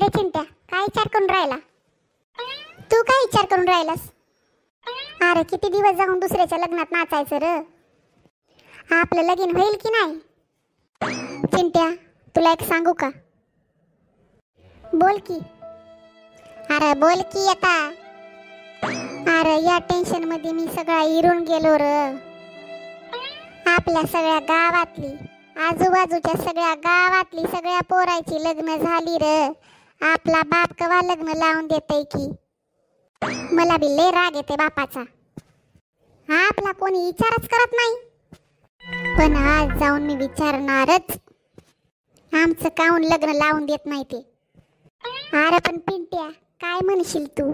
रे चिंट्या, काय विचार करून राहिला? तू काय विचार करून राहिलास? अरे किती दिवस जाऊन दुसऱ्याच्या लग्नात नाचायचं र? आपलं लगीन होईल की नाही? चिंट्या, तुला एक सांगू का? बोल की. अरे बोल की आता. अरे या टेन्शन मध्ये मी सगळा इरून गेलो र. आपल्या सगळ्या गावातली, आजूबाजूच्या सगळ्या गावातली सगळ्या पोरायची लग्न झाली र. आपला बाप कवा लग्न लावून देतय की? मला बी लय राग येते बापाचा. आपला कोणी विचारच करत नाही. पण आज जाऊन मी विचारणारच. आमचं काहून लग्न लावून देत नाही ते? अरे पण पिंट्या, काय म्हणशील तू?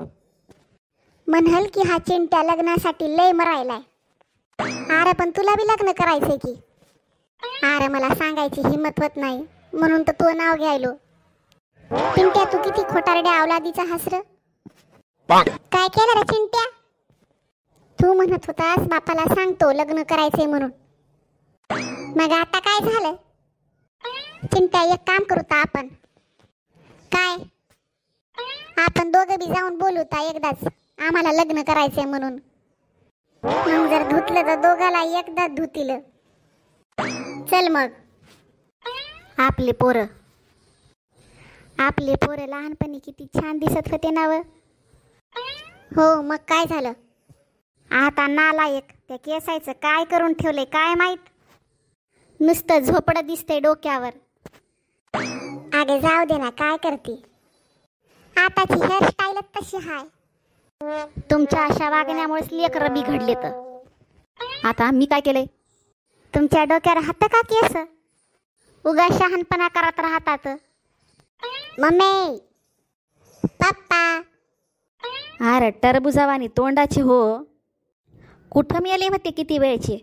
म्हणल की हा चिंट्या लग्नासाठी लय मरायलाय. अरे पण तुला बी लग्न करायचंय की? अरे मला सांगायची हिम्मत होत नाही म्हणून तर तू नाव घ्यायलो. चिंट्या, तू किती खोटारड्या अवलादीचा हसर. काय केलं रे चिंट्या? तू म्हणत होतास बापाला सांगतो लग्न करायचंय म्हणून. मग आता काय झालं? चिंट्या, एक काम करू तर आपण. काय? आपण दोघं बी जाऊन बोलू ता एकदाच आम्हाला लग्न करायचंय म्हणून. मग जर धुतलं तर दोघाला एकदाच धुतील. चल मग. आपले पोरं लहानपणी किती छान दिसत होते ना व? हो मग काय झालं? आता नालायक त्या केसायचं काय करून ठेवले काय माहित. नुसतं झोपडं दिसतंय डोक्यावर. अगे जाऊ दे ना, काय करते? आताची हेअरस्टाईलच तशी हाय. तुमच्या अशा वागण्यामुळेच लेकरं बिघडले. तर आता मी काय केलंय? तुमच्या डोक्यावर हात का केस? उगा शहाणपणा करत राहतात. मम्मी, पप्पा. अरे टरबुजावानी तोंडाचे हो. कुठं मेले होते किती वेळचे?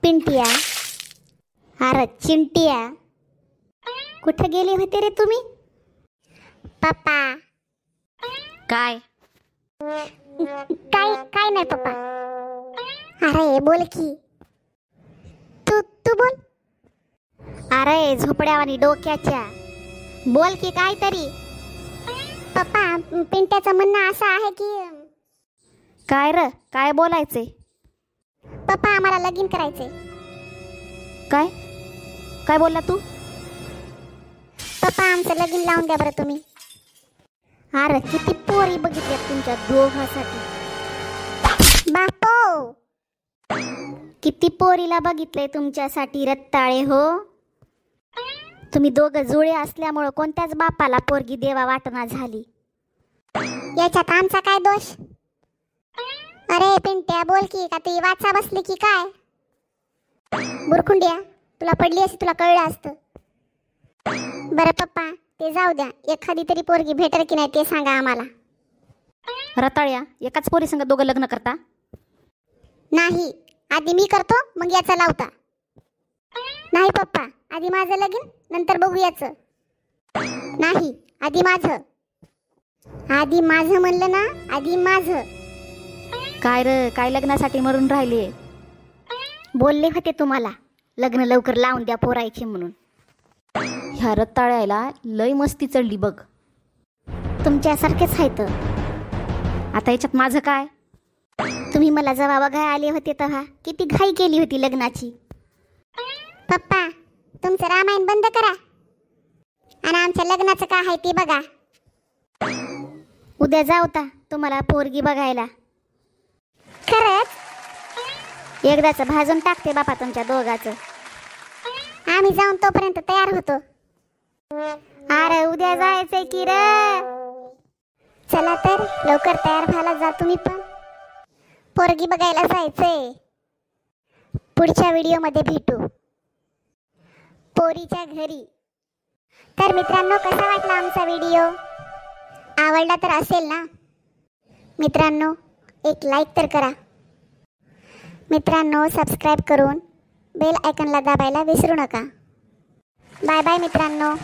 पिंटिया, अरे चिंटिया, कुठं गेले होते रे तुम्ही? पप्पा. काय? काय नाही पप्पा. अरे बोल की. तू बोल. अरे झोपड्यावानी डोक्याच्या, बोल की काय तरी. पप्पा, पिंट्याचं म्हणणं असं आहे की. काय र? काय बोलायचंय? पप्पा, आम्हाला लगीन करायचंय. काय काय बोलला तू? पप्पा, आमचं लगीन लावून द्या बरं तुम्ही. अरे किती पोरी बघितल्यात तुमच्या दोघांसाठी. बापो, किती पोरीला बघितलंय तुमच्यासाठी रत्ताळे हो. तुम्ही दोघं जुळे असल्यामुळं कोणत्याच बापाला पोरगी देवा वाटना झाली. याच्यात आमचा काय दोष? अरे पिंट्या, बोल की. का ती वाचा बसली की काय? बुरखुंड्या, तुला पडली अशी तुला कळलं असतं. बरं पप्पा, ते जाऊ द्या. एखादी तरी पोरगी भेटेल की नाही ते सांगा आम्हाला. रताळ्या, एकाच पोरी संग दोघं लग्न करता? नाही, आधी मी करतो मग याचा लावता. नाही पप्पा, आधी माझं लगीन नंतर बघू याचं. नाही, आधी माझं. आधी माझं म्हणलं ना, आधी माझं. काय र? काय लग्नासाठी मरून राहिले? बोलले होते तुम्हाला लग्न लवकर लावून द्या पोरायचे म्हणून. ह्या रताळ्याला लय मस्ती चढली बघ. तुमच्यासारखेच आहेत. आता याच्यात माझं काय? तुम्ही मला जेव्हा बघायला आले होते तेव्हा किती घाई केली होती लग्नाची. पप्पा, तुमचं रामायण बंद करा आणि आमच्या लग्नाचं काय आहे ते बघा. उद्या जाऊता तुम्हाला पोरगी बघायला. खरंच? एकदाच भाजून टाकते बापा तुमच्या दोघाचं. आम्ही जाऊन तोपर्यंत तयार होतो. अरे उद्या जायचंय की रे. चला तर लवकर तयार व्हायला जा तुम्ही पण. पोरगी बघायला जायचंय. पुढच्या व्हिडिओमध्ये भेटू पोरीच्या घरी. तर मित्रांनो, कसा वाटला आमचा व्हिडिओ? आवडला तर असेल ना मित्रांनो? एक लाईक तर करा मित्रांनो. सबस्क्राईब करून बेल आयकॉनला दाबायला विसरू नका. बाय बाय मित्रांनो.